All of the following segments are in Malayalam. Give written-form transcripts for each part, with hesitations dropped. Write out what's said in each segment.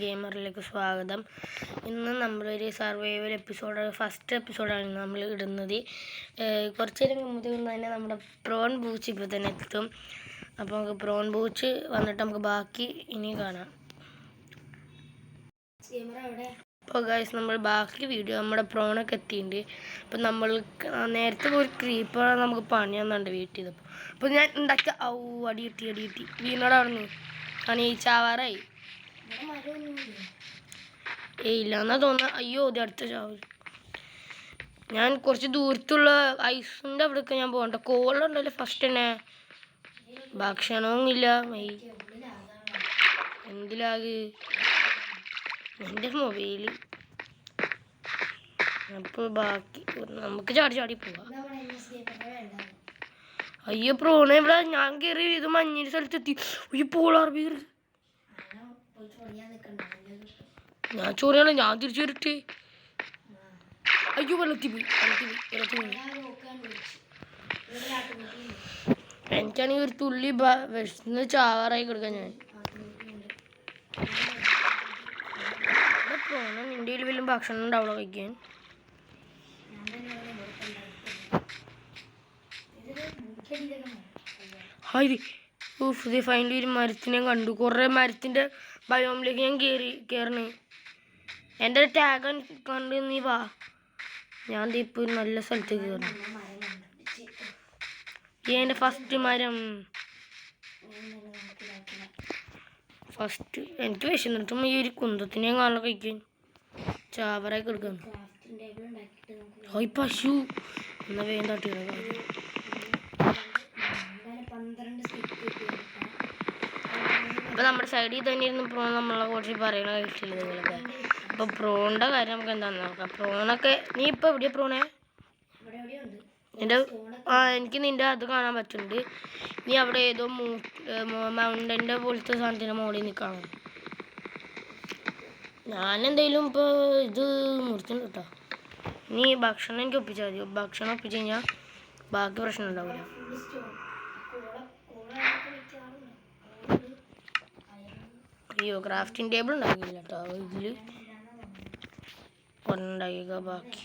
ഗെയിമറിലേക്ക് സ്വാഗതം. ഇന്ന് നമ്മളൊരു സർവൈവൽ എപ്പിസോഡ്, ഫസ്റ്റ് എപ്പിസോഡാണ് നമ്മൾ ഇടുന്നത്. കുറച്ച് നേരം മുമ്പ് തന്നെ നമ്മുടെ പ്രോൺ ബൂച്ച് ഇപ്പോൾ തന്നെ എത്തും. അപ്പോൾ നമുക്ക് പ്രോൺ ബൂച്ച് വന്നിട്ട് നമുക്ക് ബാക്കി ഇനി കാണാം. അപ്പോൾ ഗൈസ്, നമ്മൾ ബാക്കി വീഡിയോ നമ്മുടെ പ്രോണൊക്കെ എത്തിയിട്ടുണ്ട്. അപ്പം നമ്മൾ നേരത്തെ ഒരു ക്രീപ്പർ നമുക്ക് പണി തന്നുണ്ട് വീട്ടിൽ. അപ്പോൾ ഞാൻ ഉണ്ടാക്കിയ അടി കിട്ടി വീണോട് അവിടെ നിന്ന് ആണ് ഈ ചാവാറായി. ഇല്ല എന്നാ തോന്നുന്നു. അയ്യോ, ഇത് അടുത്ത ചാവൽ. ഞാൻ കുറച്ച് ദൂരത്തുള്ള ഐസിൻ്റെ അവിടേക്ക് ഞാൻ പോകണ്ട. കോളുണ്ടല്ലോ ഫസ്റ്റ് തന്നെ. ഭക്ഷണവും ഇല്ല. എന്തിലാകെ എൻ്റെ മൊബൈൽ. അപ്പോൾ ബാക്കി നമുക്ക് ചാടി പോവാം. അയ്യോ പ്രോണ ഇവിടെ ഞാൻ കയറി ഇത് മഞ്ഞിൻ്റെ സ്ഥലത്തെത്തി. ഈ പോളാർ ബീർ ഞാൻ ചോറിയാണ്. ഞാൻ തിരിച്ചു വരട്ടെ. അയ്യോ വെള്ളത്തിൽ പോയി. എനിക്കാണെങ്കിൽ ഒരു തുള്ളി വിശന്ന് ചാവാറായി കിടക്കാൻ. ഞാൻ പോണം. നിൻ്റെ കയ്യിൽ വല്ലതും ഭക്ഷണം ഉണ്ടാവുള്ളൂ കഴിക്കാൻ? ഫൈനലി ഒരു മരത്തിനെ കണ്ടു. കുറേ മരത്തിൻ്റെ ബയോമിലേക്ക് ഞാൻ കയറണേ. എൻ്റെ ടാഗ് കണ്ട് നീ വാ. ഞാൻ ഇപ്പോൾ ഒരു നല്ല സ്ഥലത്തേക്ക് കയറണം. എൻ്റെ ഫസ്റ്റ് മരം. ഫസ്റ്റ് എനിക്ക് വിശന്നിട്ടും ഈ ഒരു കുന്തത്തിനെയും കാണാൻ കഴിക്കാൻ ചാവറായി കിടക്കുന്നു. ഈ പശു എന്നാ വേഗം തട്ടിയിടാം. അപ്പോൾ നമ്മുടെ സൈഡിൽ തന്നെ ഇരുന്ന് പ്രോ നമ്മളെ കുറച്ച് പറയണ കഴിച്ചില്ല നിങ്ങളൊക്കെ. അപ്പോൾ പ്രോണിൻ്റെ കാര്യം നമുക്ക് എന്താണെന്ന് നോക്കാം. പ്രോണൊക്കെ നീ ഇപ്പോൾ എവിടെയാണ് പ്രോണേ? എൻ്റെ എനിക്ക് നിൻ്റെ അത് കാണാൻ പറ്റുന്നുണ്ട്. നീ അവിടെ ഏതോ മൗണ്ടൻ്റെ പോലത്തെ സാധനത്തിൻ്റെ മുകളിൽ നിൽക്കണം. ഞാനെന്തെങ്കിലും ഇപ്പോൾ ഇത് മുറിച്ചിട്ടുണ്ട് കേട്ടോ. നീ ഭക്ഷണം എനിക്ക് ഒപ്പിച്ചാൽ മതി. ഭക്ഷണം ഒപ്പിച്ച് കഴിഞ്ഞാൽ ബാക്കി പ്രശ്നം ഉണ്ടാവില്ല. അയ്യോ, ക്രാഫ്റ്റിംഗ് ടേബിൾ ഉണ്ടാക്കില്ല കേട്ടോ. ഇതിൽ ഉണ്ടാക്കിയ ബാക്കി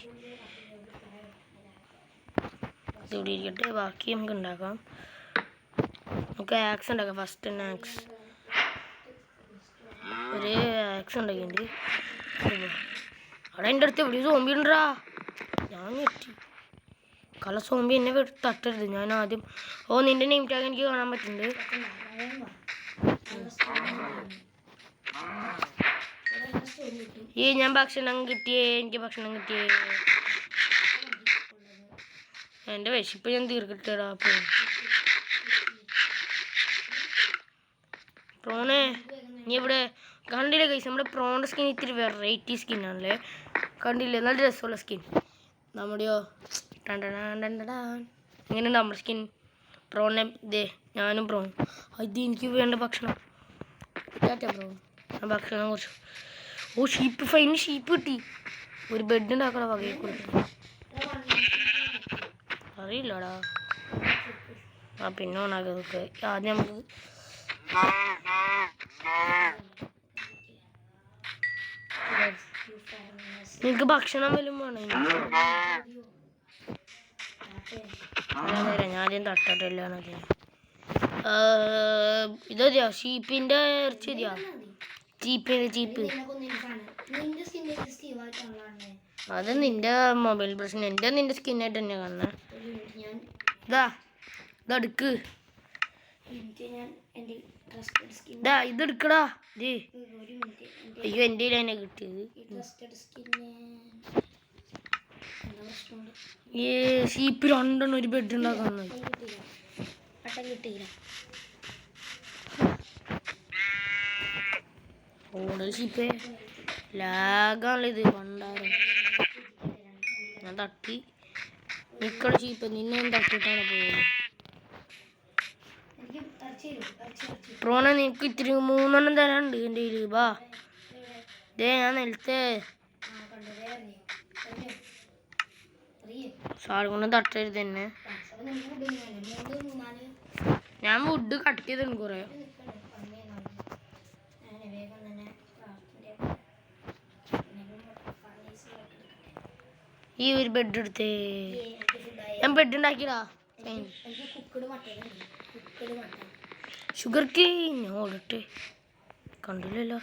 ഇതിവിടെ ഇരിക്കട്ടെ. ബാക്കി നമുക്ക് ഉണ്ടാക്കാം. നമുക്ക് ആക്സ് ഉണ്ടാക്കാം. ഫസ്റ്റ് തന്നെ ആക്സ്. ഒരു ആക്സ് ഉണ്ടാക്കിയിട്ടുണ്ട്. അവിടെ എൻ്റെ അടുത്ത് എവിടെ സോംബി ഉണ്ടാ? ഞാൻ ഞെട്ടി. കളർ സോംബി എന്നെ തട്ടരുത്. ഞാൻ ആദ്യം നിൻ്റെ നെയിം ടാഗ് എനിക്ക് കാണാൻ പറ്റുന്നുണ്ട്. ഞാൻ ഭക്ഷണം കിട്ടിയേ. എനിക്ക് ഭക്ഷണം കിട്ടിയേ. എൻ്റെ വിശപ്പ് ഞാൻ തീർക്കട്ടെടാ. പ്രോണേ നീ ഇവിടെ കണ്ടില്ലേ ഗൈസ്? നമ്മുടെ പ്രോണിൻ്റെ സ്കിൻ ഇത്തിരി വെറൈറ്റി സ്കിന്നാണല്ലേ. കണ്ടില്ലേ? നല്ല രസമുള്ള സ്കിൻ. നമ്മുടെയോ ഇങ്ങനെ നമ്മുടെ സ്കിൻ. പ്രോണെ ഇതേ ഞാനും പ്രോൺ. ഇത് എനിക്ക് വേണ്ട ഭക്ഷണം. പ്രോൺ ആ ഭക്ഷണം കുറച്ച്. ഷീപ്പ് ഫൈന് ഷീപ്പ് കിട്ടി. ഒരു ബെഡ് ഉണ്ടാക്കണ വകയിൽ കൊടുക്കണം. അറിയില്ലടാ. പിന്നെ ഓണാക്കി ആദ്യം നമുക്ക് നിനക്ക് ഭക്ഷണം വല്ലതും വേണം? ഞാൻ ആദ്യം തട്ടട്ടില്ല. ഇതോ ഷീപ്പിൻ്റെ ഇറച്ചി മതിയാ? ചീപ്പ് അത് നിന്റെ മൊബൈൽ പ്രശ്നം. നിന്റെ സ്കിന്നായിട്ട് തന്നെ കാണുന്നത്. ഇതെടുക്ക്. ഇതെടുക്കടാ. അയ്യോ എൻ്റെ അതിനെ കിട്ടിയത്. ഷീപ്പ് രണ്ടെണ്ണം ഒരു ബെഡ് ഉണ്ടാക്കുന്നത്. ഓടൽ ഷീപ്പേ ലാഗാണല്ലോ ഇത്. പണ്ടാരം ഞാൻ തട്ടി നിക്കണ ഷീപ്പ് നിന്നെ തട്ടിയിട്ടാണ് പോകുന്നത്. പ്രോണ നിനക്ക് ഇത്തിരി 3 എണ്ണം തരാനുണ്ട് എൻ്റെ കയ്യിൽ. വാ ഞാൻ നിലത്തെ സാറ് കൊണ്ട് തട്ടരുത് തന്നെ. ഞാൻ വുഡ് കട്ട് ചെയ്തിട്ടുണ്ട് കുറേ. ഈ ഒരു ബെഡ് എടുത്തേ. ഞാൻ ബെഡ് ഉണ്ടാക്കിയടാ. ഷുഗർ കെയിൻ ഞാൻ ഓടട്ടെ. കണ്ടില്ലല്ലോ.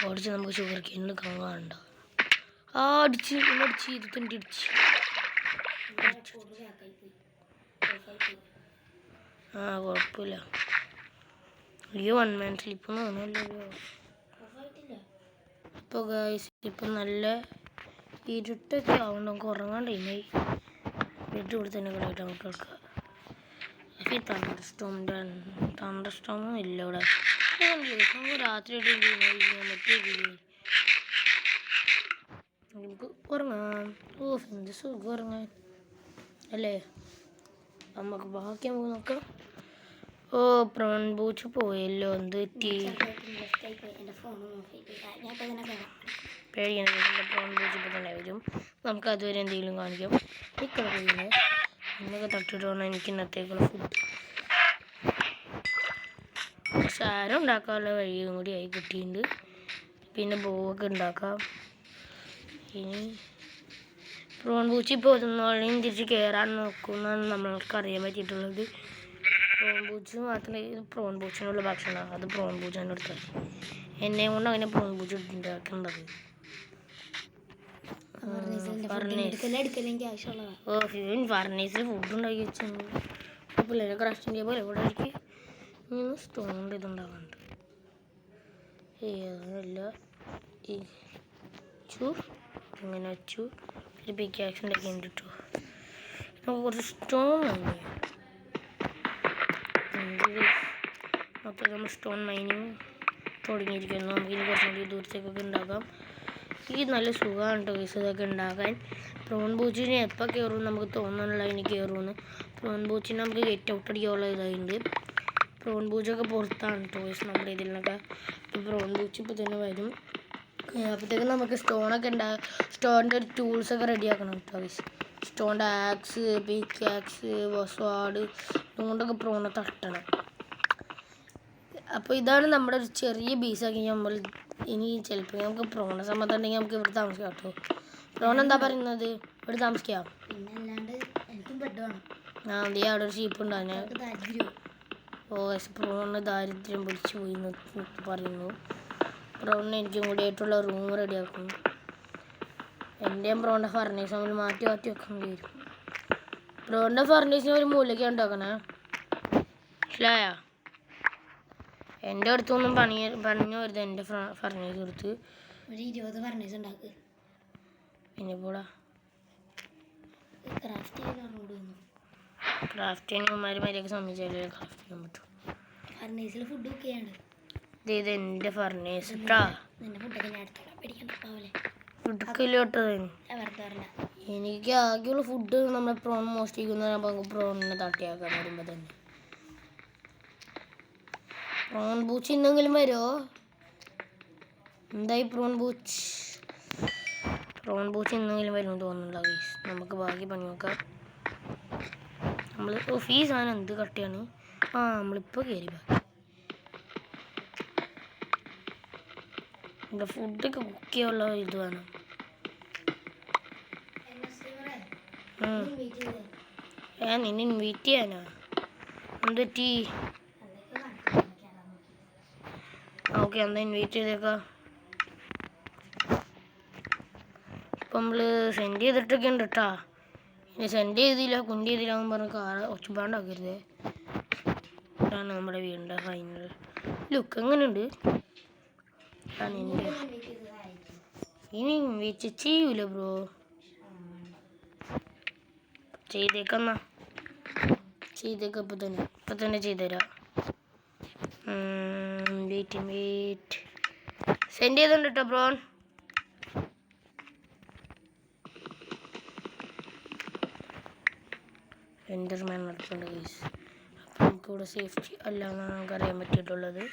ഓടിച്ച് നമുക്ക് ഷുഗർ കെയിൻ കാണണ്ട. അടിച്ച് 22 അടിച്ച്. കുഴപ്പമില്ല. ഈ 1 man സ്ലിപ്പ് തോന്നുന്നല്ലോ. ഇപ്പോൾ ഗൈസ് ഇപ്പം നല്ല ഇരുട്ടൊക്കെ ആവുന്നുണ്ട്. നമുക്ക് ഉറങ്ങാൻ ടൈമായി. ബെഡ് ഇവിടെ തന്നെ കളയിട്ട് നമുക്ക് കേൾക്കാം. ഈ തണ്ടർ സ്റ്റോമൊന്നും ഇല്ല ഇവിടെ. നമുക്ക് രാത്രി നമുക്ക് ഉറങ്ങാം. എന്ത് സുഖം ഉറങ്ങാൻ അല്ലേ. നമുക്ക് ബാക്കി നമുക്ക് നോക്കാം. പ്രോൺ ബൂച്ച് പോയല്ലോ. എന്ത് പറ്റി? പേടിക്കണം. പ്രോൺ ബൂച്ച് ഇപ്പോൾ തന്നെ വരും. നമുക്ക് അതുവരെ എന്തെങ്കിലും കാണിക്കാം. ഈ കളറിൽ നമുക്ക് തട്ടിട്ട് വേണം എനിക്ക് ഇന്നത്തേക്കുള്ള ഫുഡ്. സാരം ഉണ്ടാക്കാനുള്ള വഴിയും കൂടി ആയി കിട്ടിയിട്ടുണ്ട്. പിന്നെ ബോവൊക്കെ ഉണ്ടാക്കാം. ഇനി പ്രോൺ ബൂച്ച് ഇപ്പോൾ ഒന്നുകൂടെയും തിരിച്ച് കയറാൻ നോക്കുമെന്നാണ് നമ്മൾക്ക് അറിയാൻ പറ്റിയിട്ടുള്ളത്. പ്രോൺ ബൂച്ച് മാത്രമേ പ്രോൺ ബൂച്ചിനുള്ള ഭക്ഷണം. അത് പ്രോൺ ബൂച്ച് തന്നെ എടുത്തത്. എന്നെ കൊണ്ട് അങ്ങനെ പ്രോൺ ബൂച്ച് ഉണ്ടാക്കേണ്ടത്. ഫർണീസിൽ ഫുഡ് ഉണ്ടാക്കി വെച്ചിട്ടുണ്ട്. പിള്ളേരെ ക്രാഫ്റ്റിൻ്റെ പോലെ ഇവിടെ എനിക്ക് സ്റ്റോണിൻ്റെ ഇതുണ്ടാകാറുണ്ട്. അതല്ല അങ്ങനെ വെച്ചു. ഒരു പിക്ക് ആക്ഷൻ ഉണ്ടാക്കി ഇട്ടു. നമുക്ക് കുറച്ച് സ്റ്റോൺ വേണ്ടി. മൊത്തം നമ്മൾ സ്റ്റോൺ മൈനിങ് തുടങ്ങിയിരിക്കുന്നു. നമുക്കിനി കുറച്ചും കൂടി ദൂരത്തേക്കൊക്കെ ഉണ്ടാക്കാം. ഈ നല്ല സുഖമാണ് കേട്ടോ ഗൈസ് ഇതൊക്കെ ഉണ്ടാക്കാൻ. പ്രോൺ ബൂച്ചിന് എപ്പോൾ കയറും നമുക്ക് തോന്നുന്നില്ല ഇനി കയറുമെന്ന്. പ്രോൺ ബൂച്ചിന് നമുക്ക് ഗെറ്റ് ഔട്ട് അടിക്കാനുള്ള ഇതായിട്ടുണ്ട്. പ്രോൺ ബൂച്ചൊക്കെ പുറത്താണ് കേട്ടോ ഗൈസ് നമ്മുടെ ഇതിൽ നിന്നൊക്കെ. പ്രോൺ ബൂച്ച് ഇപ്പോൾ തന്നെ വരും. അപ്പോഴത്തേക്കും നമുക്ക് സ്റ്റോണൊക്കെ സ്റ്റോണിൻ്റെ ഒരു ടൂൾസൊക്കെ റെഡിയാക്കണം കേട്ടോ ഗൈസ്. സ്റ്റോണിൻ്റെ ആക്സ്, പിക്ക് ആക്സ്, സ്വാഡ് ഇതുകൊണ്ടൊക്കെ പ്രോണെ തട്ടണം. അപ്പോൾ ഇതാണ് നമ്മുടെ ഒരു ചെറിയ ബീസാക്കി നമ്മൾ ഇനി ചിലപ്പോൾ നമുക്ക് പ്രോണ സമ്മതം ഉണ്ടെങ്കിൽ നമുക്ക് ഇവിടെ താമസിക്കാം കേട്ടോ. പ്രോൺ എന്താ പറയുന്നത്? ഇവിടെ താമസിക്കാം. അതേ അവിടെ ഒരു ഷീപ്പ് ഉണ്ടായിരുന്നു. പ്രോണിന് ദാരിദ്ര്യം പിടിച്ചു പോയി എന്ന് പറയുന്നു. പ്രോണിന് എനിക്കും കൂടി ആയിട്ടുള്ള റൂം റെഡിയാക്കുന്നു. എൻ്റെയും പ്രോണിൻ്റെ ഫർണീസ് നമ്മൾ മാറ്റി വെക്കേണ്ടി വരും. പ്രോണിൻ്റെ ഫർണീസിന് ഒരു മൂലയ്ക്ക് ഉണ്ടാക്കണേ. മനസ്സിലായ? എൻ്റെ അടുത്തൊന്നും പണിഞ്ഞു വരുത്. എൻ്റെ ഫർണീസ് കൊടുത്ത് ഒരു 20 ഫർണീസ് ഉണ്ടാക്കുക. പിന്നെ പോടാ ക്രാഫ്റ്റ് ചെയ്യാൻ മര്യാദക്ക് സമ്മതിച്ചാലേ ക്രാഫ്റ്റ് ചെയ്യാൻ പറ്റും. ഫർണീസിൽ ഫുഡ് ഒക്കെ ചെയ്യാണ്. ഇത് എൻ്റെ ഫർണീസ് കേട്ടോ. എനിക്ക് ആകെയുള്ള ഫുഡ് നമ്മൾ പ്രോൺ മോഷ്ടിക്കുന്ന പ്രോണിനെ തട്ടിയാക്കാൻ വരുമ്പോൾ തന്നെ. പ്രോൺ ബൂച്ച് ഇന്നെങ്കിലും വരുമോ? എന്തായി പ്രോൺ ബൂച്ച്? പ്രോൺ ബൂച്ച് ഇന്നെങ്കിലും വരുമെന്ന് തോന്നുന്നില്ല ഗൈസ്. നമുക്ക് ബാക്കി പണി നോക്കാം. നമ്മൾ ഫീസാണ് എന്ത് കട്ടിയാണ്. നമ്മളിപ്പോൾ കയറി ഇവിടെ ഫുഡൊക്കെ കുക്ക് ചെയ്യാനുള്ള ഇത് വേണം. നിന്നെ ഇൻവൈറ്റ് ചെയ്യാനാ? എന്തെറ്റി? ഓക്കെ എന്താ ഇൻവൈറ്റ് ചെയ്തേക്കാം. ഇപ്പം നമ്മൾ സെൻഡ് ചെയ്തിട്ടൊക്കെ ഉണ്ട് കേട്ടോ. ഇനി സെൻഡ് ചെയ്തില്ല കുണ്ടി ചെയ്തില്ല എന്ന് പറഞ്ഞ് ഒച്ചപ്പാണ്ടാക്കരുത്. ഇതാണ് നമ്മുടെ വീടിൻ്റെ ഫൈനൽ ലുക്ക്. എങ്ങനെയുണ്ട്? ഇനി ഇൻവൈറ്റ് ചെയ്യൂല ബ്രോ. ചെയ്തേക്കാം ഇപ്പം തന്നെ ചെയ്തുതരാം. വെയിറ്റ് സെൻഡ് ചെയ്തിട്ടുണ്ട് കേട്ടോ ബ്രോൺ. എൻ്റർമാൻ നടക്കുന്നുണ്ട് ഗൈസ്. അപ്പം നമുക്കിവിടെ സേഫ്റ്റി അല്ല എന്നാണ് നമുക്ക് അറിയാൻ പറ്റിയിട്ടുള്ളത്.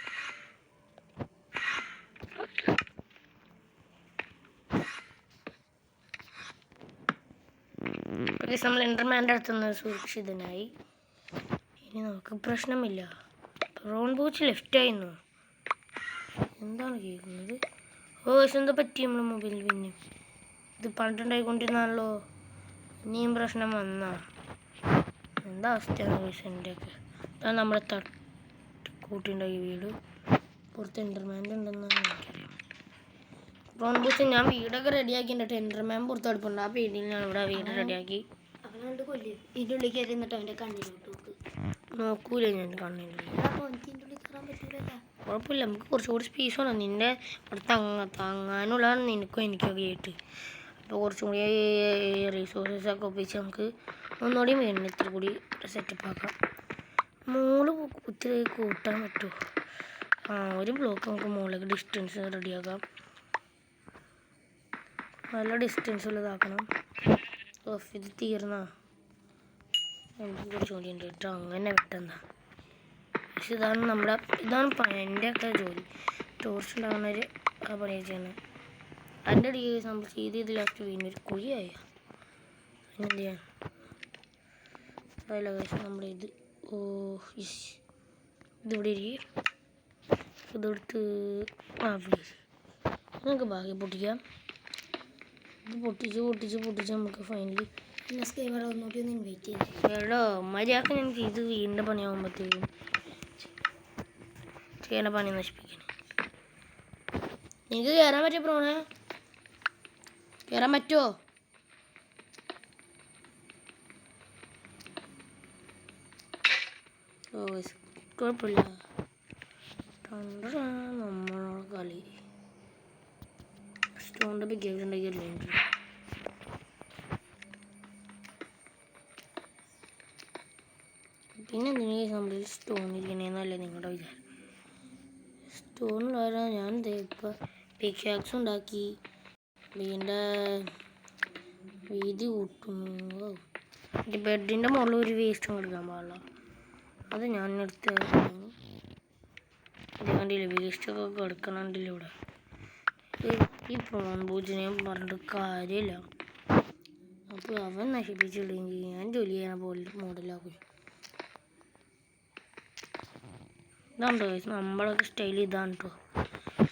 നമ്മൾ എൻ്റർമാൻ്റെ അടുത്തുനിന്ന് സുരക്ഷിതനായി. ഇനി നമുക്ക് പ്രശ്നമില്ല. പ്രോൺ ബൂച്ച് ലെഫ്റ്റായിരുന്നു. എന്താണ് കേൾക്കുന്നത്? എന്താ പറ്റി നമ്മുടെ മൊബൈൽ പിന്നെ? ഇത് പണ്ടുണ്ടായിക്കൊണ്ടിരുന്നാണല്ലോ, ഇനിയും പ്രശ്നം വന്നാ എന്താ അവസ്ഥയാണ് ഗൈസ് എൻ്റെയൊക്കെ. ഇതാണ് നമ്മുടെ കൂട്ടിണ്ടായി വീട്. പുറത്ത് എൻ്റർമാൻ്റെ ഉണ്ടെന്നാണ് എനിക്കറിയാം. പ്രോൺ ബൂച്ച് ഞാൻ വീടൊക്കെ റെഡിയാക്കിയിട്ട് എൻ്റർമാൻ പുറത്ത് അടുപ്പുണ്ട്. ആ പേടിയിൽ ഞാൻ ഇവിടെ വീട് റെഡിയാക്കി. അവനോട് കൊല്ലും. ഇതിൻ്റെ ഉള്ളിൽ കയറി എന്നിട്ട് അവൻ്റെ കണ്ണിലോട്ട് നോക്കൂല. ഞാൻ കണ്ണിൻ്റെ കുഴപ്പമില്ല, നമുക്ക് കുറച്ചുകൂടി സ്പേസ് വേണം. നിൻ്റെ ഇവിടെ താങ്ങാനുള്ളതാണ് നിനക്കും എനിക്കൊക്കെ ആയിട്ട്. അപ്പോൾ കുറച്ചും കൂടി റിസോഴ്സസൊക്കെ ഒപ്പിച്ച് നമുക്ക് ഒന്നുകൂടി വേണം ഇത്തിരി കൂടി സെറ്റപ്പ് ആക്കാം. മോള് ഇത്തിരി കൂട്ടാൻ പറ്റുമോ? ഒരു ബ്ലോക്ക് നമുക്ക് മുകളിലേക്ക് ഡിസ്റ്റൻസ് റെഡിയാക്കാം. നല്ല ഡിസ്റ്റൻസ് ഉള്ളതാക്കണം. ഇത് തീർന്നാ എനിക്ക് കുറച്ചും കൂടി ഉണ്ട് കേട്ടോ. അങ്ങനെ പെട്ടെന്നാ. പക്ഷെ ഇതാണ് എൻ്റെയൊക്കെ ജോലി. ടോർച്ച് ഉണ്ടാകുന്നവർ ആ പണിയൊക്കെ ചെയ്യണം. അതിൻ്റെ ഇടയിൽ നമ്മൾ ചെയ്ത് ലാസ്റ്റ് വീണൊരു കുഴിയായ എന്ത് ചെയ്യാൻ അതല്ല കഴിച്ച് നമ്മളിത് ഇതിവിടെ ഇരിക്കും. ഇതെടുത്ത് പ്ലീസ് നമുക്ക് ബാക്കി പൊട്ടിക്കാം. ഇത് പൊട്ടിച്ച് നമുക്ക് ഫൈനലി സ്കൈവർ ഒന്നുകൂടി ഒന്ന് ഇൻവൈറ്റ് ചെയ്തു എടോ മര്യാദക്ക് ഞങ്ങൾക്ക് ഇത് വീടിൻ്റെ പണിയാകുമ്പോഴത്തേക്കും ചെയ്യേണ്ട പണി നശിപ്പിക്കണം. നിങ്ങൾക്ക് കയറാൻ പറ്റുമോ പ്രോണെ? കയറാൻ പറ്റുമോ? കുഴപ്പമില്ല. നമ്മളെ കളി സ്റ്റോണിൻ്റെ പിക്കേജ് ഉണ്ടാക്കിയില്ലേ. പിന്നെ എന്തിനാണ് നമ്മളിൽ സ്റ്റോൺ ഇരിക്കണേന്നല്ലേ നിങ്ങളുടെ വിചാരം. സ്റ്റോണിലാരാ ഞാൻ ഇപ്പം പിക്കാക്സ് ഉണ്ടാക്കി വീടിൻ്റെ വീതി കൂട്ടുന്നു. ബെഡിൻ്റെ മുകളിൽ ഒരു വേസ്റ്റും കൊടുക്കാൻ പാടില്ല. അത് ഞാൻ എടുത്ത് ഇത് കണ്ടില്ലേ, വേസ്റ്റൊക്കെ കിടക്കണുണ്ടല്ലോ ഇവിടെ. ഈ പ്രോൺ ബൂച്ചിനെയും പറഞ്ഞിട്ട് കാര്യമില്ല. അപ്പോൾ അവൻ നശിപ്പിച്ചില്ലെങ്കിൽ ഞാൻ ജോലി ചെയ്യണ പോലെ മോഡലാക്കും. ഇതാണ് കേട്ടോ നമ്മളൊക്കെ സ്റ്റൈൽ. ഇതാണ് കേട്ടോ.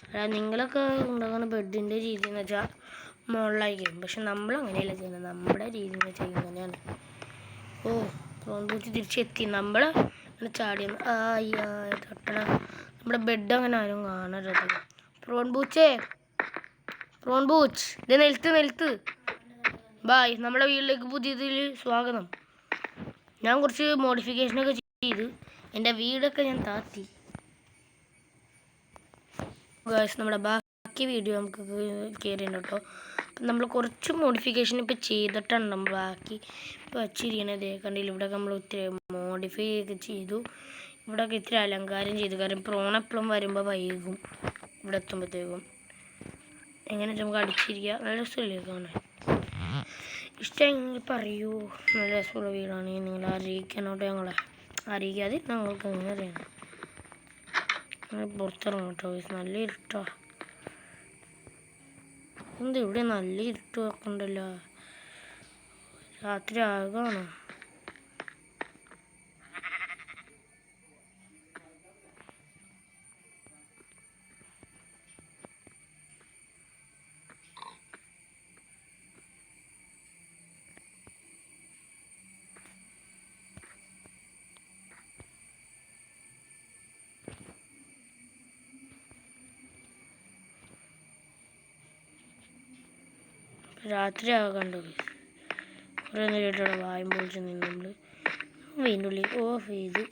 അതായത് നിങ്ങളൊക്കെ ഉണ്ടാക്കുന്ന ബെഡിൻ്റെ രീതി എന്ന് വെച്ചാൽ മുകളിലായിരിക്കും. പക്ഷെ നമ്മളങ്ങനെയല്ല ചെയ്യുന്നത്. നമ്മുടെ രീതി എന്ന് വെച്ചാൽ ഇങ്ങനെയാണ്. പ്രോൺ ബൂച്ച് തിരിച്ചെത്തി. നമ്മൾ അങ്ങനെ ചാടിയാണ് തട്ടണ നമ്മുടെ ബെഡ് അങ്ങനെ ആരും കാണരുത്. പ്രോൺ ബൂച്ച് ഇത് നിലത്ത് ബായ്. നമ്മുടെ വീട്ടിലേക്ക് പുതിയതിൽ സ്വാഗതം. ഞാൻ കുറച്ച് മോഡിഫിക്കേഷനൊക്കെ ചെയ്ത് എൻ്റെ വീടൊക്കെ ഞാൻ താത്തി. നമ്മുടെ ബാക്കി വീഡിയോ നമുക്ക് കയറിയുണ്ട് കേട്ടോ. അപ്പം നമ്മൾ കുറച്ച് മോഡിഫിക്കേഷൻ ഇപ്പം ചെയ്തിട്ടാണ് നമ്മൾ ബാക്കി ഇപ്പോൾ വച്ചിരിക്കണത്. കണ്ടില്ല, ഇവിടെ നമ്മൾ ഒത്തിരി മോഡിഫൈ ഒക്കെ ചെയ്തു. ഇവിടെയൊക്കെ ഇത്തിരി അലങ്കാരം ചെയ്തു. കാരണം പ്രോൺ എപ്പോഴും വരുമ്പോൾ വൈകും ഇവിടെ എത്തുമ്പോഴത്തേക്കും. എങ്ങനെ നമുക്ക് അടിച്ചിരിക്കുക. നല്ല രസമില്ലേ കാണാൻ? ഇഷ്ടമെങ്കിൽ പറയൂ. നല്ല രസമുള്ള വീടാണെങ്കിൽ നിങ്ങൾ അറിയിക്കാനോട്ട് ഞങ്ങളെ അറിയിക്കാതെ ഞങ്ങൾക്ക് അങ്ങനെ അറിയണം. പുറത്തിറങ്ങും കേട്ടോ. നല്ല ഇരുട്ടോ. ഇവിടെ നല്ല ഇരുട്ട് വെക്കണ്ടല്ലോ. രാത്രി ആകാണോ? രാത്രി ആകണ്ടോ? കുറേ നേരിട്ടുള്ള വായും പൊളിച്ച് നിന്ന് നമ്മൾ വീണ്ടും ഉള്ളിൽ ഓഫ് ചെയ്ത്.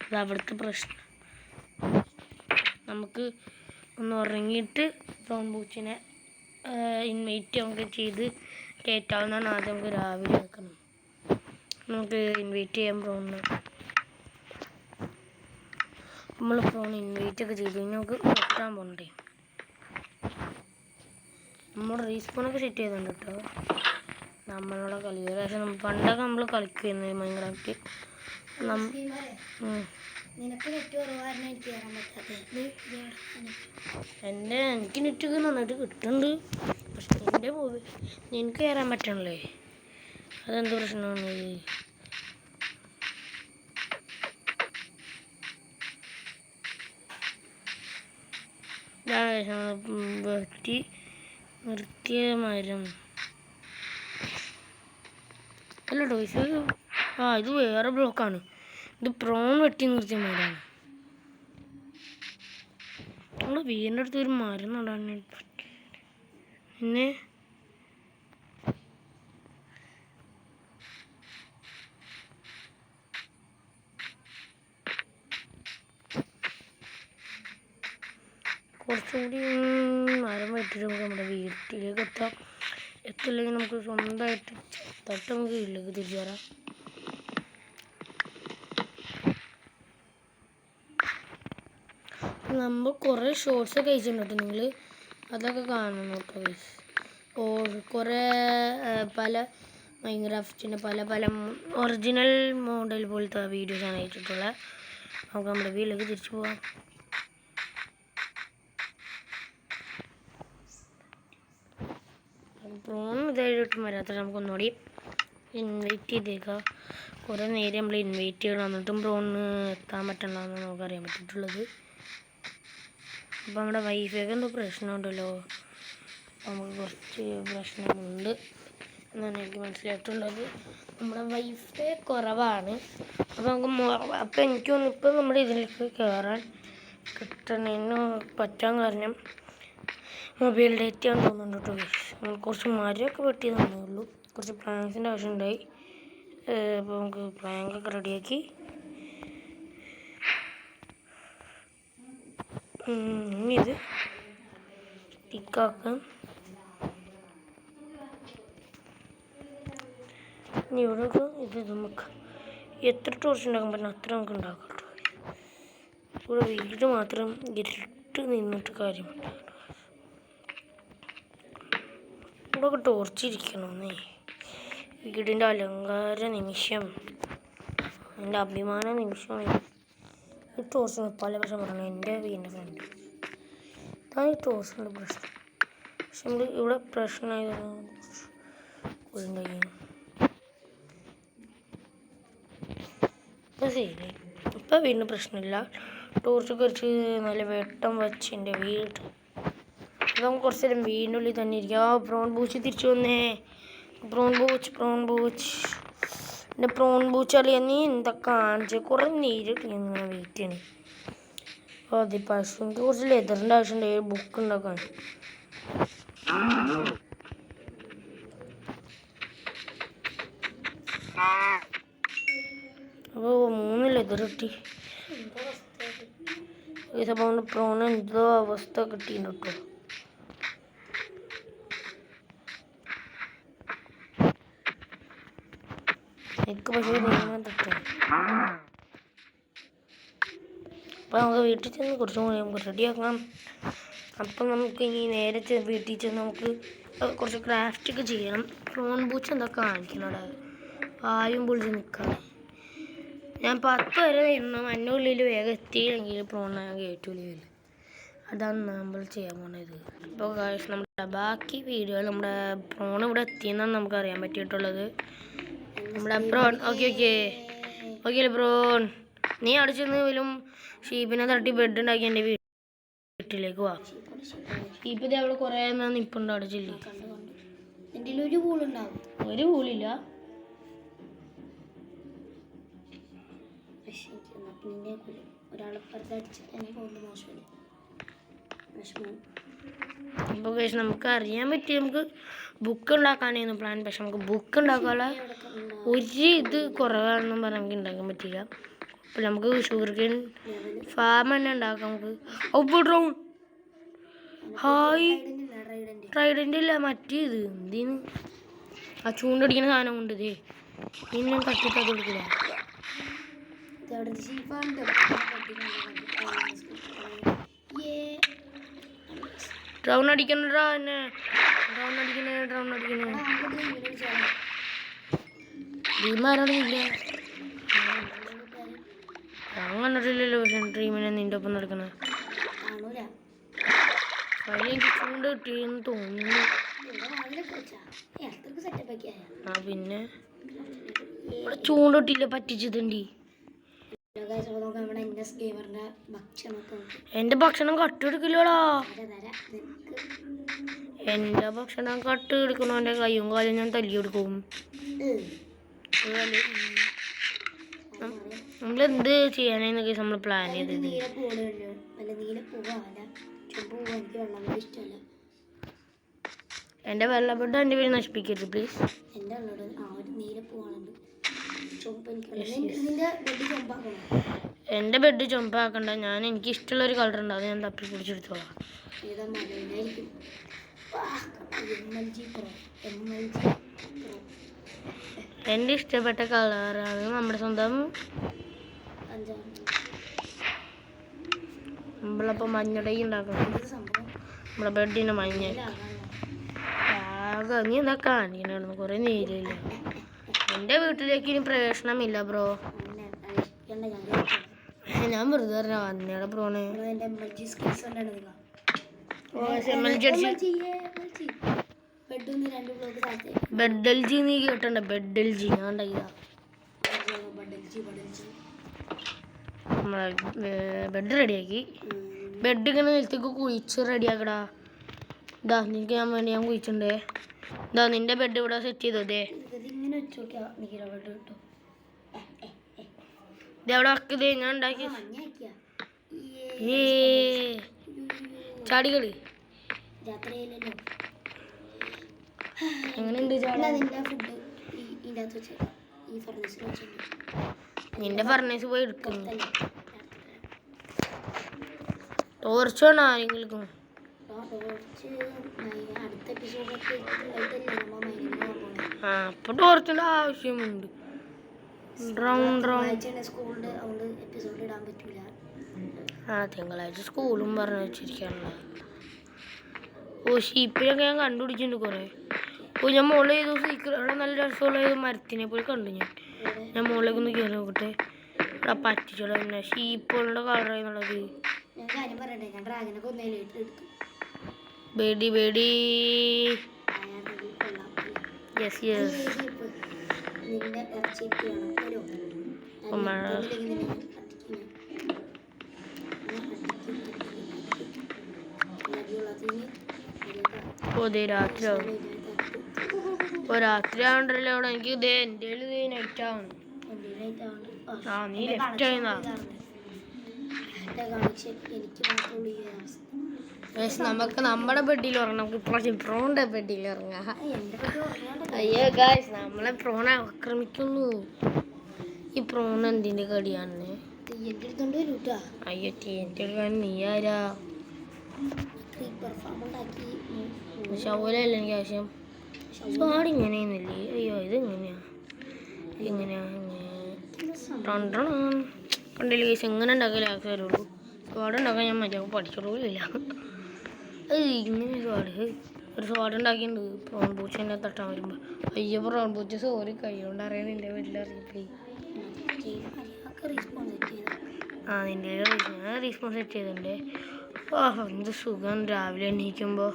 അത് അവിടുത്തെ പ്രശ്നം. നമുക്ക് ഒന്ന് ഉറങ്ങിയിട്ട് പ്രോൺ ബൂച്ചിനെ ഇൻവൈറ്റ് നമുക്ക് ചെയ്ത് കയറ്റാവുന്നതാണ്. ആദ്യം നമുക്ക് രാവിലെ ആക്കണം. നമുക്ക് ഇൻവൈറ്റ് ചെയ്യാൻ പ്രോണിന്. നമ്മൾ പ്രോൺ ഇൻവൈറ്റ് ഒക്കെ ചെയ്തു. ഇനി നമുക്ക് വെട്ടാൻ പോകണ്ടേ. നമ്മൾ റീസ്പോണൊക്കെ സെറ്റ് ചെയ്തിട്ടുണ്ട് കേട്ടോ. നമ്മളോട് കളി പക്ഷേ പണ്ടൊക്കെ നമ്മൾ കളിക്കുന്നു മൈൻക്രാഫ്റ്റ്. എനിക്ക് നെറ്റൊക്കെ നന്നായിട്ട് കിട്ടുന്നുണ്ട്. പക്ഷെ നിൻ്റെ നിനക്ക് കയറാൻ പറ്റണല്ലേ. അതെന്ത് പ്രശ്നമാണ്? വെട്ടി നിർത്തിയ മരം അല്ലട്ടോ ഇത്. ഇത് വേറെ ബ്ലോക്കാണ്. ഇത് പ്രോൺ വെട്ടി നിർത്തിയ മരമാണ്. നമ്മുടെ വീടിൻ്റെ അടുത്ത് ഒരു മരം നടാൻ പിന്നെ കുറച്ചുകൂടി മരം വെട്ടിട്ട് നമുക്ക് നമ്മുടെ വീട്ടിലേക്ക് എത്താം. എത്തില്ലെങ്കിൽ നമുക്ക് സ്വന്തമായിട്ട് തട്ട് നമുക്ക് വീട്ടിലേക്ക് തിരിച്ചു വരാം. നമ്മൾ കുറേ ഷോർട്സൊക്കെ അയച്ചിട്ടുണ്ട്. നിങ്ങൾ അതൊക്കെ കാണണം കേട്ടോ ഗൈസ്. കുറേ പല മൈൻക്രാഫ്റ്റിൻ്റെ പല പല ഒറിജിനൽ മോഡൽ പോലത്തെ വീഡിയോസാണ് അയച്ചിട്ടുള്ളത്. നമുക്ക് നമ്മുടെ വീട്ടിലേക്ക് തിരിച്ചു പോകാം. പ്രോൺ ഇതായിട്ട് വരാത്ത നമുക്കൊന്നുകൂടി ഇൻവൈറ്റ് ചെയ്തേക്കാം. കുറേ നേരം നമ്മൾ ഇൻവൈറ്റ് ചെയ്യണം, എന്നിട്ടും പ്രോണിന് എത്താൻ പറ്റണമെന്ന് നമുക്കറിയാൻ പറ്റിയിട്ടുള്ളത്. അപ്പോൾ നമ്മുടെ വൈഫൈക്ക് എന്തോ പ്രശ്നമുണ്ടല്ലോ. നമുക്ക് കുറച്ച് പ്രശ്നമുണ്ട് എന്നാണ് എനിക്ക് മനസ്സിലായിട്ടുള്ളത്. നമ്മുടെ വൈഫൈ കുറവാണ്. അപ്പോൾ അപ്പോൾ എനിക്ക് തോന്നുന്നു ഇപ്പം നമ്മുടെ ഇതിലേക്ക് കയറാൻ കിട്ടണതിന് പറ്റാൻ കാരണം മൊബൈൽ ഡേറ്റ ആണെന്ന് തോന്നുന്നുണ്ട് കേട്ടോ. കുറച്ച് മരമൊക്കെ വെട്ടി തന്നേ ഉള്ളൂ. കുറച്ച് പ്ലാങ്സിൻ്റെ ആവശ്യമുണ്ടായി. അപ്പോൾ നമുക്ക് പ്ലാങ്കൊക്കെ റെഡിയാക്കി ഇനി ഇത് ടിക്കാക്കാം. ഇനി ഇവിടെയൊക്കെ ഇത് നമുക്ക് എത്ര ടോർച്ച് ഉണ്ടാക്കാൻ പറ്റുന്ന അത്ര നമുക്ക് ഉണ്ടാക്കാം കേട്ടോ. ഇവിടെ വീട് മാത്രം ഇരുട്ട് നിന്നിട്ട് കാര്യമുണ്ട്. ഇവിടെയൊക്കെ ടോർച്ചിരിക്കണമെന്നേ. വീടിൻ്റെ അലങ്കാര നിമിഷം, എൻ്റെ അഭിമാന നിമിഷമാണ് ഈ ടോർച്ചിന്. പല പ്രശ്നം പറയണം എൻ്റെ വീടിൻ്റെ ഫ്രണ്ട്. ഇതാണ് ഈ ടോർച്ചിൻ്റെ പ്രശ്നം. പക്ഷെ നമ്മൾ ഇവിടെ പ്രശ്നമായതാണ് വീടുണ്ടായി. ഇപ്പം ശരി, ഇപ്പം വീടിന് പ്രശ്നമില്ല. ടോർച്ചൊക്കെ വെച്ച് നല്ല വെട്ടം വെച്ച് എൻ്റെ വീട്. അപ്പോൾ നമുക്ക് കുറച്ച് നേരം വീടിൻ്റെ ഉള്ളിൽ തന്നെ ഇരിക്കാം. പ്രോൺ ബൂച്ച് തിരിച്ചു വന്നേ. പ്രോൺ ബൂച്ച് എൻ്റെ പ്രോൺ ബൂച്ച് അല്ലേ നീ എന്താ കാണിച്ച്? കുറേ നേരിട്ട് ഇങ്ങനെ വെയിറ്റ് ചെയ്യണേ. അപ്പോൾ അതെ പശു എനിക്ക് കുറച്ച് ലെതറിൻ്റെ ആവശ്യമുണ്ട് ബുക്ക് ഉണ്ടാക്കാൻ. അപ്പോൾ 3 ലെതർ കിട്ടി. അപ്പോൾ പ്രോൺ എന്തോ അവസ്ഥ കിട്ടിയിട്ടുണ്ട് കേട്ടോ. എനിക്ക് പക്ഷേ നീങ്ങാൻ തട്ടാണ്. അപ്പോൾ നമുക്ക് വീട്ടിൽ ചെന്ന് കുറച്ചും കൂടി നമുക്ക് റെഡിയാക്കാം. അപ്പം നമുക്ക് ഇനി നേരെ വീട്ടിൽ ചെന്ന് നമുക്ക് കുറച്ച് ക്രാഫ്റ്റൊക്കെ ചെയ്യണം. പ്രോൺ ബൂച്ച് എന്താ കാണിക്കണം അവിടെ ആയും പൊളിച്ച് നിൽക്കണം. ഞാൻ 10 വരെ ഇരുന്നു. എൻ്റെ ഉള്ളിൽ വേഗം എത്തിയില്ലെങ്കിൽ പ്രോൺ ഞാൻ കയറ്റൂല. അതാണ് നമ്മൾ ചെയ്യാൻ പോകുന്നത്. അപ്പോൾ നമ്മുടെ ബാക്കി വീഡിയോ നമ്മുടെ പ്രോൺ ഇവിടെ എത്തിയെന്നാണ് നമുക്ക് അറിയാൻ പറ്റിയിട്ടുള്ളത്. നമ്മുടെ പ്രോൺ ഓക്കെ പ്രോൺ, നീ അടിച്ചെന്ന് പോലും ഷീപ്പിനെ തട്ടി ബെഡ് ഉണ്ടാക്കി എൻ്റെ വീട്ടിലേക്ക് പോവാ. ഷീപ്പ് ഇത് അവിടെ കുറേ നിപ്പുണ്ട് അടിച്ചില്ലേ. ഒരു കൂളില്ല. അപ്പോൾ നമുക്ക് അറിയാൻ പറ്റി നമുക്ക് ബുക്ക് ഉണ്ടാക്കാനായിരുന്നു പ്ലാൻ. പക്ഷെ നമുക്ക് ബുക്ക് ഉണ്ടാക്കാനുള്ള ഒരു ഇത് കുറവാണെന്നും പറഞ്ഞാൽ നമുക്ക് ഉണ്ടാക്കാൻ പറ്റില്ല. അപ്പോൾ നമുക്ക് ഷുഗർ കെയിൻ ഫാം തന്നെ ഉണ്ടാക്കാം നമുക്ക്. ഡ്രോൺ ഹായ് ട്രൈഡൻ്റ് ഇല്ല മറ്റേ ഇത് എന്തിന് ആ ചൂണ്ടടിക്കുന്ന സാധനം കൊണ്ട് ഇതേ ഇന്നും തട്ടിട്ട് അത് കൊടുക്കില്ല. ഡ്രൗൺ അടിക്കണ എന്നെ ഡ്രൗൺ അടിക്കണേ ഭീമാരോടില്ല. ഞാൻ കണ്ടിട്ടില്ലല്ലോ പക്ഷെ ഡ്രീമിനെ നിൻ്റെ ഒപ്പം നടക്കണേ. എനിക്ക് ചൂണ്ട കിട്ടിയെന്ന് തോന്നുന്നു. ആ പിന്നെ ഇവിടെ ചൂണ്ട കിട്ടിയില്ല പറ്റിച്ചതുണ്ടി. എൻ്റെ ഭക്ഷണം കട്ടെടുക്കില്ലടാ. എൻ്റെ ഭക്ഷണം കട്ട് എടുക്കണോൻ്റെ കയ്യും കാലും ഞാൻ തല്ലി എടുക്കും. നമ്മളെന്ത് ചെയ്യാനെന്നൊക്കെ നമ്മൾ പ്ലാൻ ചെയ്തത്. എൻ്റെ വെള്ളപ്പെട്ട് എൻ്റെ പേര് നശിപ്പിക്കരുത് പ്ലീസ്. എൻ്റെ ബെഡ് ചുമപ്പാക്കണ്ട. ഞാൻ എനിക്ക് ഇഷ്ടമുള്ളൊരു കളർ ഉണ്ട്, അത് ഞാൻ തപ്പി പിടിച്ചെടുത്തോളാം. എൻ്റെ ഇഷ്ടപ്പെട്ട കളറാണ് നമ്മുടെ സ്വന്തം. നമ്മളിപ്പോൾ മഞ്ഞടൈ ഉണ്ടാക്കണം നമ്മളെ ബെഡിന് മഞ്ഞ. ആകെ നീ എന്താ കാണിക്കണ? കുറേ നേരില്ല. എൻ്റെ വീട്ടിലേക്ക് ഇനി പ്രവേശനമില്ല ബ്രോ. ഞാൻ വെറുതെ പറഞ്ഞ വന്നേടെ ബ്രോണ്. ബെഡൽജി നീ കേട്ടണ്ട? ബെഡൽജി ഞാൻ ഉണ്ടാക്കിയതാ. നമ്മളെ ബെഡ് റെഡിയാക്കി. ബെഡ് ഇങ്ങനെ നിലത്തേക്ക് കുഴിച്ച് റെഡിയാക്കടാ. ഇതാ നിനക്ക് ഞാൻ വേണ്ടി ഞാൻ കുഴിച്ചിട്ടുണ്ടേ. ഇതാ നിന്റെ ബെഡ് ഇവിടെ സെറ്റ് ചെയ്തേ. ഇതെവിടെ ആക്കിയതേ? ഞാൻ ഉണ്ടാക്കി. ചാടികളി എങ്ങനെയുണ്ട്? നിന്റെ ഫർണേസ് പോയി എടുക്കുന്നു. ടോർച്ച് വേണോ ആരെങ്കിലും? ആ അപ്പൊ ടോർച്ചിന്റെ ആവശ്യമുണ്ട്. ആ തിങ്കളാഴ്ച സ്കൂളും പറഞ്ഞു വെച്ചിരിക്കാനുള്ള. ഓ ഷീപ്പിനൊക്കെ ഞാൻ കണ്ടുപിടിച്ചിട്ടുണ്ട് കുറേ. ഓ ഞാൻ മുകളിൽ ചെയ്തു സീക്രട്ട്. അവിടെ നല്ല രസമുള്ള മരത്തിനെ പോയി കണ്ടു. ഞാൻ മുകളിലേക്ക് ഒന്ന് കയറി നോക്കട്ടെ. ഇവിടെ പറ്റിച്ചോളാം. പിന്നെ ഷീപ്പുകളുടെ കളറായിരുന്നുള്ളത്. ബേഡി ബേഡി യെസ് യെസ്. രാത്രിയാവും. ഇപ്പോൾ രാത്രി ആവണ്ടല്ലോ അവിടെ. എനിക്ക് ഇതേ എൻ്റെ നൈറ്റ് ആവണം. ആ നീ ലെഫ്റ്റ് ആയിരുന്നാ. നമുക്ക് നമ്മുടെ ബെഡിൽ ഉറങ്ങാം. നമുക്ക് ഇപ്രാവശ്യം പ്രോണിന്റെ ബെഡിൽ ഉറങ്ങാം. അയ്യോ ഗായ്സ് നമ്മളെ പ്രോണ ആക്രമിക്കുന്നു. ഈ പ്രോൺ എന്തിന്റെ കടിയാണ്? അയ്യോ തീയൻ്റെ നീ ആരാ? ശവലല്ല എനിക്ക് ആവശ്യം. സ്വാഡ് ഇങ്ങനെയൊന്നുമില്ലേ? അയ്യോ ഇതെങ്ങനെയാ? എങ്ങനെയാ പണ്ടില്ല കേസ് എങ്ങനെ ഉണ്ടാക്കാൻ ആവശ്യം വരുള്ളൂ. സ്വാഡ് ഉണ്ടാക്കാൻ ഞാൻ മറ്റേ പഠിച്ചോളൂല്ല. അത് ഇങ്ങനെ ഒരു സ്വാഡ് ഉണ്ടാക്കിയിട്ടുണ്ട്. പ്രോൺ പൂച്ച എന്നെ തട്ടാൻ വരുമ്പോൾ. അയ്യോ പ്രോൺ പൂച്ച സോറി കൈകൊണ്ട് അറിയാൻ നിന്റെ വീട്ടിലറിയിപ്പോയി. ആ നിൻ്റെ ഞാൻ റീസ്പോൺസ് സെറ്റ് ചെയ്തിട്ടുണ്ട്. ഓ എന്ത് സുഖം രാവിലെ എണീക്കുമ്പോൾ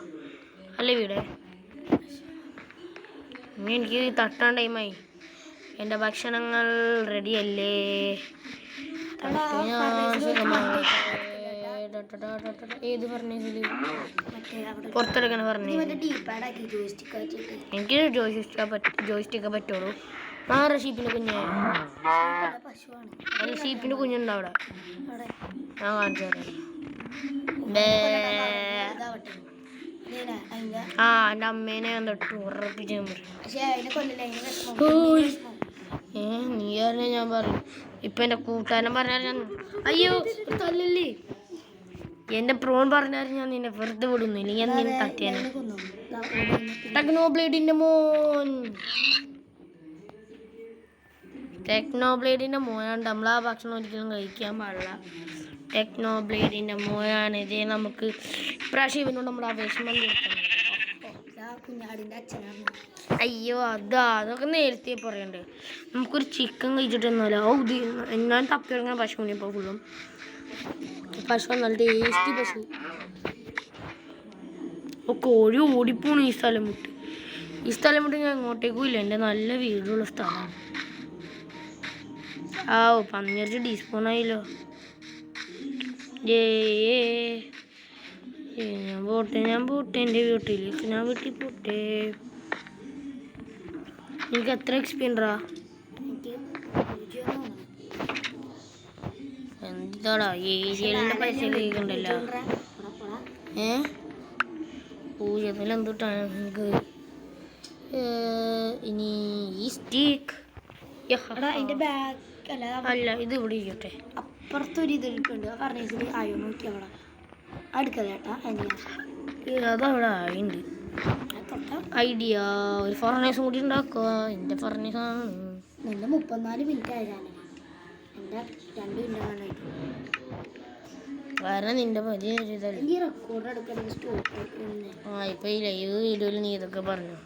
അല്ലേ വീടെ. ഇനി എനിക്ക് തട്ടാൻ ടൈമായി. എൻ്റെ ഭക്ഷണങ്ങൾ റെഡിയല്ലേ? ഏത് ഫർണേസില് പുറത്തെടുക്കണ ഫർണേസ്? എനിക്ക് ജോയിസ്റ്റിക്ക പറ്റുള്ളൂ. ആറ് ഷീപ്പിൻ്റെ കുഞ്ഞ്. അത് ഷീപ്പിൻ്റെ കുഞ്ഞുണ്ടോ അവിടെ? ഞാൻ കാണിച്ചു തരാം. ആ എൻ്റെ അമ്മേനെ ഞാൻ തൊട്ട് ഉറപ്പിച്ചാൽ നീ പറഞ്ഞ ഞാൻ പറയും. ഇപ്പം എൻ്റെ കൂട്ടുകാരൻ പറഞ്ഞാൽ ഞാൻ അയ്യോ തല്ലല്ലേ. എൻ്റെ പ്രോൺ പറഞ്ഞാൽ ഞാൻ നിന്നെ വെറുതെ വിടുന്നില്ല. ഞാൻ നിന്നെ തട്ടിയാനെ. ടെക്നോബ്ലേഡിൻ്റെ മോൻ. ടെക്നോബ്ലേഡിൻ്റെ മോനാണ്. നമ്മൾ ആ ഭക്ഷണം ഒരിക്കലും കഴിക്കാൻ പാടില്ല. ടെക്നോബ്ലേഡിൻ്റെ മോനാണ്. ഇതേ നമുക്ക് ഇപ്രാവശ്യം ഇവനോട് നമ്മൾ അപേക്ഷമെന്റ് എടുക്കണം. അയ്യോ അതൊക്കെ നേരത്തെ പറയണ്ടേ. നമുക്കൊരു ചിക്കൻ കഴിച്ചിട്ട് എന്നാലോ ഞാൻ തപ്പിറങ്ങാൻ പശുവിനെ ഇപ്പോൾ ഫുള്ളും. പശു നല്ല ടേസ്റ്റി പശു. അപ്പോൾ കോഴി ഓടിപ്പോണു ഈ സ്ഥലം വിട്ട്. ഈ സ്ഥലം വിട്ട് ഞാൻ എങ്ങോട്ടേക്കും ഇല്ല. എൻ്റെ നല്ല വീടുള്ള സ്ഥലമാണ്. ആ ഓ പന്നിയറിച്ച് ഡീസ്പോൺ ആയില്ലോ. ഞാൻ പോട്ടെ എൻ്റെ വീട്ടിലേക്ക്. ഞാൻ വീട്ടിൽ പോട്ടെ. എനിക്ക് എത്ര എക്സ്പീരിയൻറാ? എന്താടാ ഏരിയലിൻ്റെ പൈസ കേൾക്കണ്ടല്ലോ. പൂജ്യത്തിൽ എന്തുട്ടാണ് നിങ്ങൾക്ക്? ഇനി ഈ സ്റ്റീക്ക് അല്ല, ഇത് ഇവിടെ ഇരിക്കട്ടെ. അപ്പുറത്തൊരു ഇതിട്ടുണ്ട് ഫർണീസിൽ ആയോ നോക്കി അവിടെ അടുക്കലേട്ടാ. അതവിടെ ഉണ്ട് ഐഡിയ. ഒരു ഫർണീസും കൂടി ഉണ്ടാക്കുക. എൻ്റെ ഫർണീസാണ്. നിന്റെ 34 മിനിറ്റ് ആയതാണ്. എൻ്റെ 2 മിനിറ്റ് കാണാനായിട്ട്. കാരണം നിന്റെ പതിയെ ഇതല്ലേ ഈ റെക്കോർഡ് എടുക്കണമെങ്കിൽ സ്റ്റോപ്പ്. ഇപ്പൊ ഈ ലൈവ് വീഡിയോയിൽ നീ ഇതൊക്കെ പറഞ്ഞു.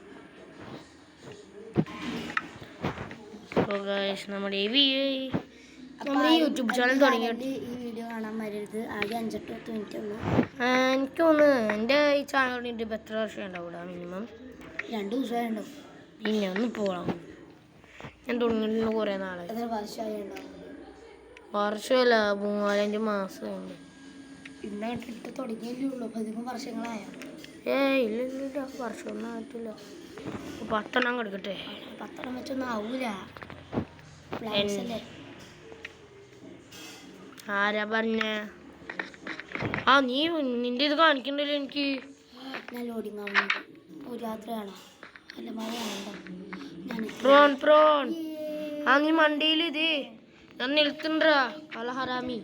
നമ്മുടെ യൂട്യൂബ് ചാനൽ തുടങ്ങിയിട്ട് ഈ വീഡിയോ കാണാൻ വരരുത്. ആകെ 5-10 മിനിറ്റ് ഉള്ളൂ. എനിക്ക് തോന്നുന്നു എൻ്റെ ഈ ചാനൽ തുടങ്ങിയിട്ട് ഇപ്പം എത്ര വർഷം ഉണ്ടാവില്ല? മിനിമം 2 ദിവസമായി ഉണ്ടാവും. പിന്നെ ഒന്ന് പോകണം. ഞാൻ തുടങ്ങിയിട്ട് കുറേ നാളെ. എത്ര വർഷമായി ഉണ്ടാവും? വർഷമല്ല, 3-5 മാസമുണ്ട്. ഇന്നിട്ട് തുടങ്ങിയല്ലേ ഉള്ളൂ. 15 വർഷങ്ങളായ? ഇല്ല, വർഷമൊന്നും ആയിട്ടില്ല. 10 എണ്ണം കൊടുക്കട്ടെ. 10 എണ്ണം വെച്ചൊന്നും ആവൂല. ആരാ പറഞ്ഞ? നീ നിന്റെ ഇത് കാണിക്കണ്ടല്ലോ എനിക്ക്. ഞാൻ ലോഡിങ് ആവുന്നുണ്ട്. ഒരു രാത്രിയാണോ? അല്ല, മഴയാണോ? പ്രോൺ നീ മണ്ടിയിൽ ഇത് ഞാൻ നിൽക്കണ്ടാ കല ഹറാമി.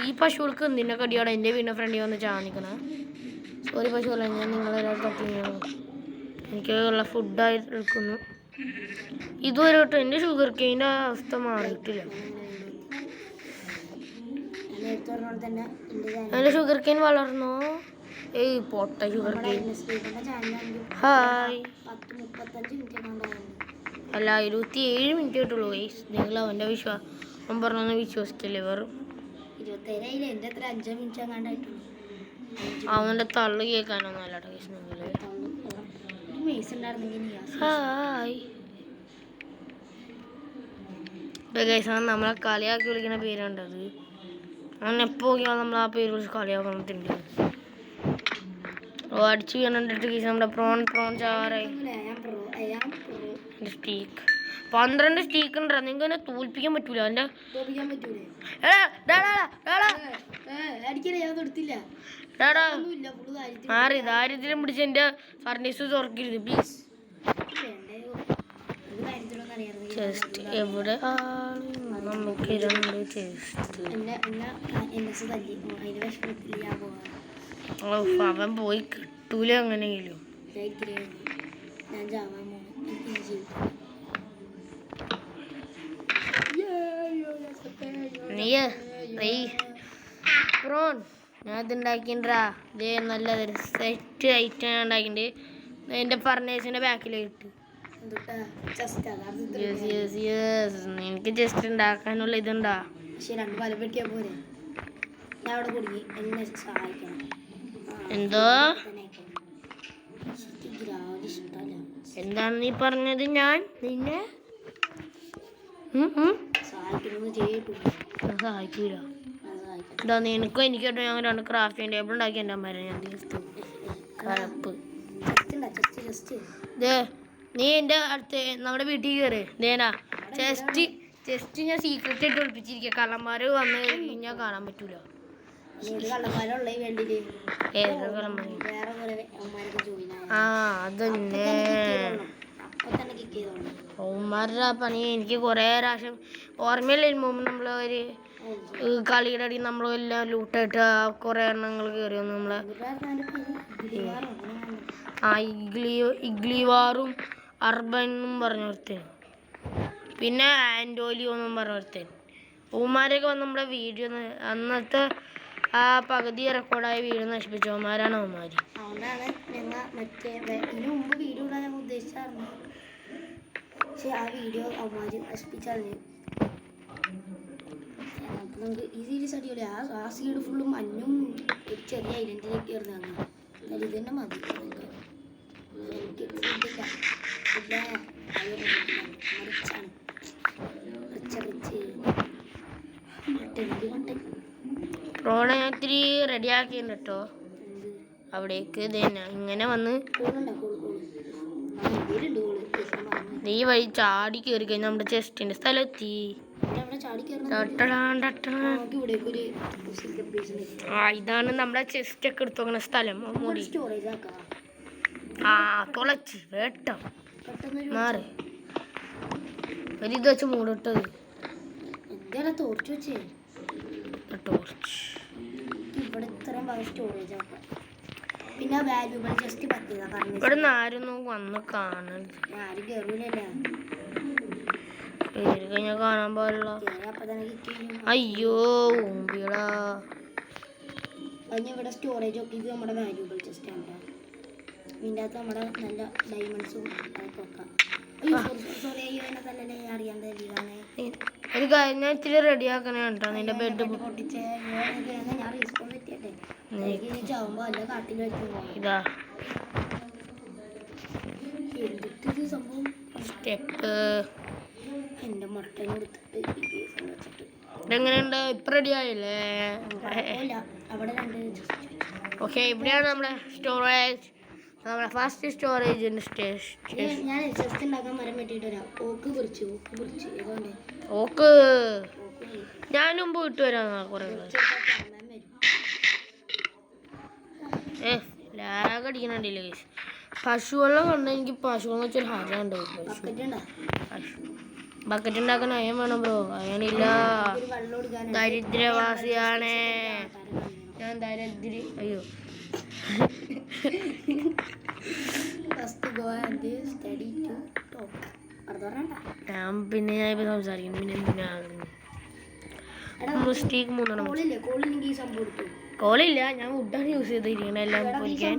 ഈ പശുക്കൾക്ക് എന്തിൻ്റെ കടിയോടെ എൻ്റെ വീടിൻ്റെ ഫ്രണ്ടിൽ വന്ന് ചാണിക്കണ? സോറി പശുവല്ല, ഞാൻ നിങ്ങളെല്ലാവരും തട്ടിയാണ്. എനിക്കുള്ള ഫുഡായി എടുക്കുന്നു. ഇതുവരെ തൊട്ട് എൻ്റെ ഷുഗർ കെയിൻ്റെ അവസ്ഥ മാറിയിട്ടില്ല. എൻ്റെ ഷുഗർ കെയിൻ വളർന്നോ? പൊട്ട ഷുഗർ കെയിൻ. ഹായ്. അല്ല, 27 മിനിറ്റ് ആയിട്ടുള്ളൂ. നിങ്ങൾ അവൻ്റെ അവൻ പറഞ്ഞൊന്ന് വിശ്വസിക്കല്ലേ? വെറും അവൻ്റെ തള്ളു കേൾക്കാനൊന്നും അല്ല കേസ്. നിങ്ങൾ ഹായ്. നമ്മളെ കളിയാക്കി വിളിക്കുന്ന പേരുണ്ടത്. അങ്ങനെ എപ്പോൾ നമ്മൾ ആ പേര് വിളിച്ച് കളിയാക്കുന്നുണ്ട്. അടിച്ചു വീണിട്ട് കേസ് നമ്മുടെ പ്രോൺ ചാറായി. സ്റ്റീക്ക് 12 സ്റ്റീക്ക് ഉണ്ടാ. നിങ്ങൾക്ക് എന്നെ തോൽപ്പിക്കാൻ പറ്റൂല. എൻ്റെ മാറി ദാരിദ്ര്യം പിടിച്ച് എൻ്റെ ഫർണീസ് തുറക്കരുത് പ്ലീസ്. ചെസ്റ്റ് എവിടെ നമുക്ക് 2 ചെസ്റ്റ്. അവൻ പോയി കിട്ടൂല എങ്ങനെയെങ്കിലും. പ്രോൺ ഞാൻ ഇതുണ്ടാക്കിണ്ടാ. ഇതേ നല്ലതൊരു സെറ്റ് ഐറ്റം ഉണ്ടാക്കിണ്ട്. എൻ്റെ ഫർണേഴ്സിൻ്റെ ബാക്കിലായിട്ട്. എനിക്ക് ജസ്റ്റ് ഉണ്ടാക്കാനുള്ള ഇതുണ്ടാ. എന്തോ എന്താണ് നീ പറഞ്ഞത്? ഞാൻ നിന്നെ സഹായിക്കൂല. എന്താ നിനക്കും എനിക്കോട്ടോ ഞാൻ 2 ക്രാഫ്റ്റിംഗ് ടേബിൾ ഉണ്ടാക്കി എൻ്റെ അമ്മ ഞാൻ തീർത്തു. കഴപ്പ്. നീ എൻ്റെ അടുത്ത് നമ്മുടെ വീട്ടിൽ കയറി ദേനാ. ചെസ്റ്റ് ഞാൻ സീക്രട്ട് ആയിട്ട് ഒളിപ്പിച്ചിരിക്കുക. കള്ളന്മാർ വന്ന് കഴിഞ്ഞാൽ കാണാൻ പറ്റൂല. അതന്നെ അവന്മാരുടെ പണി. എനിക്ക് കുറേ പ്രാവശ്യം ഓർമ്മയില്ല. മുമ്പ് നമ്മളൊരു കളിയുടെ അടി നമ്മളെല്ലാം ലൂട്ടായിട്ട് കുറേ എണ്ണങ്ങൾ കയറി വന്നു. നമ്മളെ ഇഗ്ലിവാറും അർബനും പറഞ്ഞൊരുത്തൻ, പിന്നെ ആൻറ്റോലിയോ എന്നും പറഞ്ഞൊരുത്തൻ. ഊമാരൊക്കെ വന്ന് നമ്മുടെ വീഡിയോ അന്നത്തെ ആ പകുതി റെക്കോർഡായ വീഡിയോ നശിപ്പിച്ചവന്മാരാണ് അവന്മാർ. അതുകൊണ്ടാണ് ഞങ്ങൾ ഇതിനു മുമ്പ് വീഡിയോ ഇടാൻ ഞങ്ങൾ ഉദ്ദേശിച്ചായിരുന്നു. പക്ഷെ ആ വീഡിയോ അവന്മാർ നശിപ്പിച്ചറിഞ്ഞു. നമുക്ക് ഈ സീരീസ് അടിപൊളി. ആ സീഡ് ഫുള്ളും മഞ്ഞും ഒരു ചെറിയ ഐലൻഡിലേക്ക് കയറുന്ന അങ്ങനെ ഇത് തന്നെ മതി. പ്രോണ ഞാൻ ഇത്തിരി റെഡിയാക്കിയിട്ടുണ്ട് കേട്ടോ. അവിടേക്ക് തന്നെ ഇങ്ങനെ വന്ന് നീ വഴി ചാടി കയറി കഴിഞ്ഞാൽ നമ്മുടെ ചെസ്റ്റിന്റെ സ്ഥലം എത്തി. ആ ഇതാണ് നമ്മുടെ ചെസ്റ്റ് ഒക്കെ എടുത്തു നോക്കുന്ന സ്ഥലം. മൂടി ആ തുളച്ച് വേട്ടം മാറി ഒരു ഇത് വെച്ച് മൂടിട്ടത് ടോർച്ച് പിന്നെ വാല്യൂബിൾ ജസ്റ്റ് ഇവിടെ നിന്ന് ആരൊന്നും വന്ന് കാണാൻ ആരും കയറൂലല്ലോ. കയറി കഴിഞ്ഞാൽ കാണാൻ പാടില്ല. അയ്യോ ഊമ്പിടാ. അതിന് ഇവിടെ സ്റ്റോറേജ് ഒക്കെ ഇത് നമ്മുടെ വാല്യൂബിൾ ജസ്റ്റ് ആണ്. ഇതിൻ്റെ അകത്ത് നമ്മുടെ നല്ല ഡയമണ്ട്സും അതൊക്കെ വെക്കാം. സോറി അയ്യോ എന്നതല്ലേ അറിയാണ്ട് ഒരു കാര്യം ഞാൻ ഇത്തിരി റെഡിയാക്കണേ കേട്ടോ. നിന്റെ ബെഡ് പൊട്ടിച്ച് ഞാൻ റീസ്പോൺ തെറ്റിയട്ടെ ചാവുമ്പോ അല്ല കാട്ടിൽ വെക്കുമ്പോ ഇതാ എന്തിട്ട് സംഭവം സ്റ്റെപ്പ് എന്റെ മട്ടൻ കൊടുത്തിട്ട് വെച്ചിട്ട് ഇതെങ്ങനെയുണ്ട്? ഇപ്പൊ റെഡി ആയില്ലേ? അവിടെ രണ്ട് ഓക്കെ ഇവിടെയാണ് നമ്മുടെ സ്റ്റോറേജ്. നമ്മുടെ ഫസ്റ്റ് സ്റ്റോറേജിന്റെ ഞാൻ ജസ്റ്റ് ഉണ്ടാക്കാൻ മരം വെട്ടിയിട്ട് വരാം. ഓക്ക് പൊറിച്ച് ഇതുകൊണ്ട് ഓക്ക് ഞാനും പോയിട്ട് വരാം. കുറെ ലാഗടിക്കണുണ്ടല്ലേ പശുവെള്ളം കണ്ട എനിക്ക് പശുവെള്ളം വെച്ചൊരു ഹരം ഉണ്ട്. ബക്കറ്റ് ഉണ്ടാക്കാൻ അയൻ വേണം ബ്രോ. അയനില്ല, ദരിദ്രവാസിയാണ് ഞാൻ. അയ്യോ ഞാൻ പിന്നെ ഞാൻ ഇപ്പൊ സംസാരിക്കും. പിന്നെ മിസ്റ്റേക്ക് മൂന്നെണ്ണം കോളില്ല. ഞാൻ വുഡാണ് യൂസ് ചെയ്തിരിക്കണ എല്ലാം പൊരിക്കാൻ.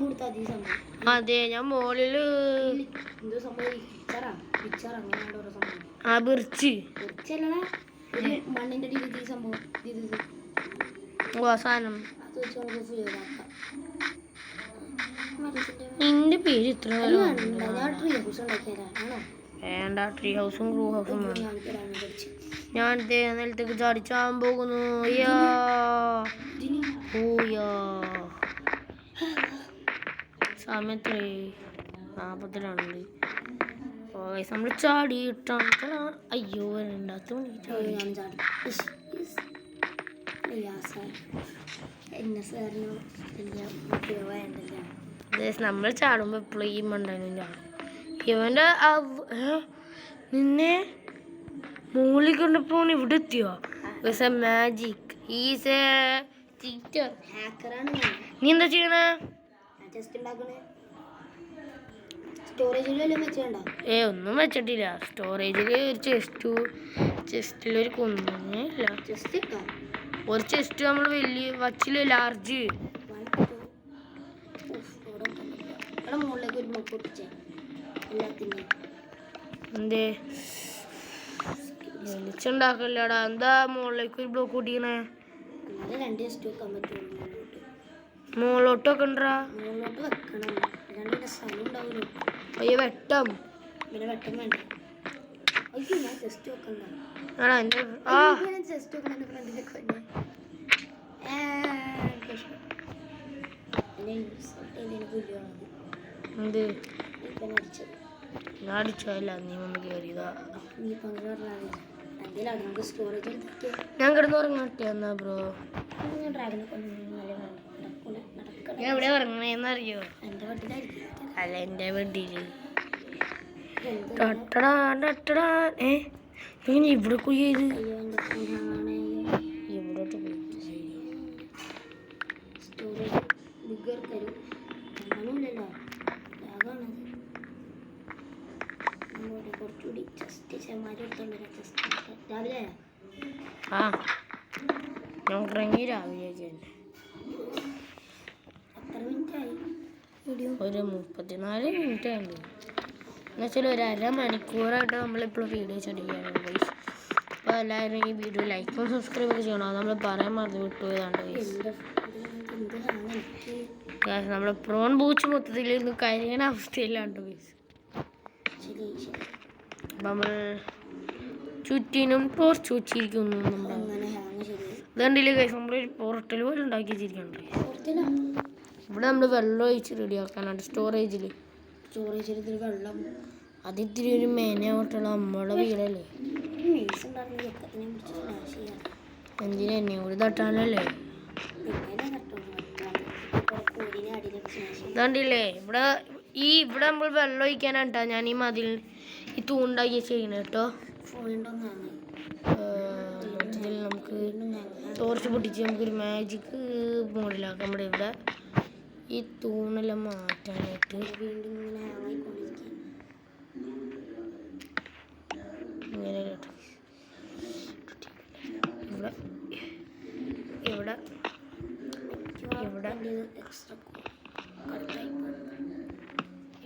അതെ ഞാൻ മോളില് ആ ബിർച്ച് സാധനം നിന്റെ പേര് ഇത്ര വേണ്ട. ട്രീ ഹൗസും ക്രൂ ഹൗസും ഞാൻ നിലത്തേക്ക് ചാടിച്ചാൻ പോകുന്നു. സമയത്ത് 42 നമ്മൾ ചാടിയിട്ടാണ്. അയ്യോ രണ്ടാമത്തെ നമ്മൾ ചാടുമ്പോ എപ്പോഴും ഈ മണ്ടനും ചാടും. ഇവന്റെ നിന്നെ മൂളി കൊണ്ടപ്പോ ഇവിടെ എത്തിയോ? Magic is A cheater. നീ എന്താ ചെയ്യണേ? ഒന്നും വെച്ചിട്ടില്ല. സ്റ്റോറേജില് ഒരു ചെസ്റ്റിലൊരു കുന്നേ ഇല്ല. ഒരു ചെസ്റ്റ് നമ്മൾ വലിയ വച്ചില് ലാർജ്. എന്തേ വെളിച്ചുണ്ടാക്കല്ലടാ. എന്താ മുകളിലേക്ക് ഒരു ബ്ലോക്ക് കൂട്ടിക്കണേ? മുകളിലോട്ടൊക്കെ ഉണ്ടാ. അയ്യോ വെട്ടം എന്ത് ഞാൻ അടിച്ചല്ല. നീ ഒന്ന് കയറിയതാ. ഞാൻ കിടന്ന് ഉറങ്ങട്ടെ എന്നാ ബ്രോ. ഞാൻ എവിടെ ഉറങ്ങണേന്നറിയോ? അല്ല എന്റെ വീട്ടില് ഇവിടെ പോയി ഇവിടോട്ട് പോയി. ആ ഞാൻ ഉറങ്ങി രാവിലെ ഒരു 34 മിനിറ്റ് ആയിരുന്നു. എന്നുവെച്ചാൽ ഒരു അരമണിക്കൂറായിട്ട് നമ്മളിപ്പോൾ വീഡിയോ ചെയ്തിരിക്കുകയാണ്. അപ്പോൾ എല്ലാവരും ഈ വീഡിയോ ലൈക്കും സബ്സ്ക്രൈബ് ഒക്കെ ചെയ്യണം. അത് നമ്മൾ പറയാൻ മറന്നു വിട്ടുപോയതാണ്. നമ്മുടെ പ്രോൺ ബൂച്ച് മൊത്തത്തിൽ കരിയണ അവസ്ഥയിലാണ്. അപ്പം നമ്മൾ ചുറ്റിനും ടോർച്ച് വെച്ചിരിക്കുന്നു. കണ്ടില്ലേ ഗൈസ്, നമ്മളൊരു പോർട്ടൽ പോലെ ഉണ്ടാക്കി വെച്ചിരിക്കുന്നുണ്ട്. ഇവിടെ നമ്മൾ വെള്ളം ഒഴിച്ച് റെഡിയാക്കാനുണ്ട് സ്റ്റോറേജിൽ. സ്റ്റോറേജിൽ വെള്ളം അത് ഇത്തിരി ഒരു മേനയായിട്ടുള്ള നമ്മളെ വീടല്ലേ. മീസ് ഉണ്ടായിരുന്നെങ്കിൽ ഒക്കത്തിനെ പിടിച്ച് സ്മാഷ് ചെയ്യാം. എന്തിനാ എന്നെ കൂടി തട്ടാനല്ലേ. കോഴിനെ അടിയിലേക്ക് സ്മാഷ് ചെയ്യാം. ഇതാണ്ടില്ലേ ഇവിടെ നമ്മൾ വെള്ളം ഒഴിക്കാനാണ് കേട്ടോ ഞാൻ ഈ മതിൽ ഈ തൂണ്ടാക്കി ചെയ്യണം കേട്ടോ. വീണ്ടും ഇതിൽ നമുക്ക് ടോർച്ച് പൊട്ടിച്ച് നമുക്കൊരു മാജിക് മോഡിലാക്കാം. നമ്മുടെ ഇവിടെ ഈ തൂണെല്ലാം മാറ്റാനായിട്ട് വീണ്ടും ഇങ്ങനെ ആയിക്കൊണ്ടിരിക്കും. ഇങ്ങനെ കേട്ടോ. ഇവിടെ ഇവിടെ ഇവിടെ എക്സ്ട്രാ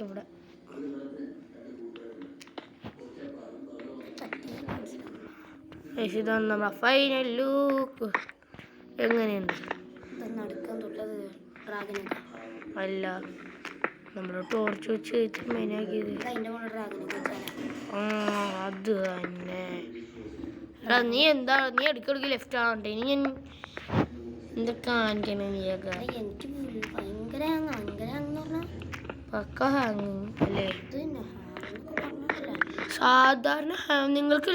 ഇവിടെ ഇതാണ് നമ്മുടെ ഫൈനൽ ലുക്ക്. എങ്ങനെയുണ്ട്? നടുക്കാൻ തൊട്ടത് ഡ്രാഗനൊക്കെ അല്ല, നമ്മൾ ടോർച്ച് വെച്ച് മെയിനാക്കിയത്. അതിൻ്റെ കൂടെ ഡ്രാഗനൊക്കെ വെച്ചാൽ അത് തന്നെ. എടാ നീ എടുക്കെടുക്ക് ലെഫ്റ്റ് ആവണ്ടേ. ഇനി ഞാൻ എന്താ കാണിക്കണേ നീയൊക്കെ. എനിക്ക് ഭയങ്കര ഹാങ്ങ് പറഞ്ഞാൽ പക്ക ഹാങ് അല്ലേ? ഇത് തന്നെ ഹാങ്ങ് സാധാരണ നിങ്ങൾക്ക്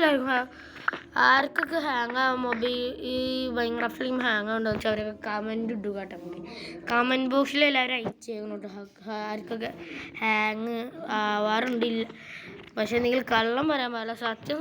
ആർക്കൊക്കെ ഹാങ് ആവും മൊബൈൽ ഈ ഭയങ്കര ഫിലിം ഹാങ് ആവുണ്ടോ വെച്ചാൽ അവരൊക്കെ കമൻറ്റ് ഇടുക കേട്ടോ. കമൻറ്റ് ബോക്സിൽ എല്ലാവരും അയച്ചേക്കണം കേട്ടോ ആർക്കൊക്കെ ഹാങ് ആവാറുണ്ടില്ല. പക്ഷെ നിങ്ങൾ കള്ളം പറയാൻ പാടില്ല, സത്യം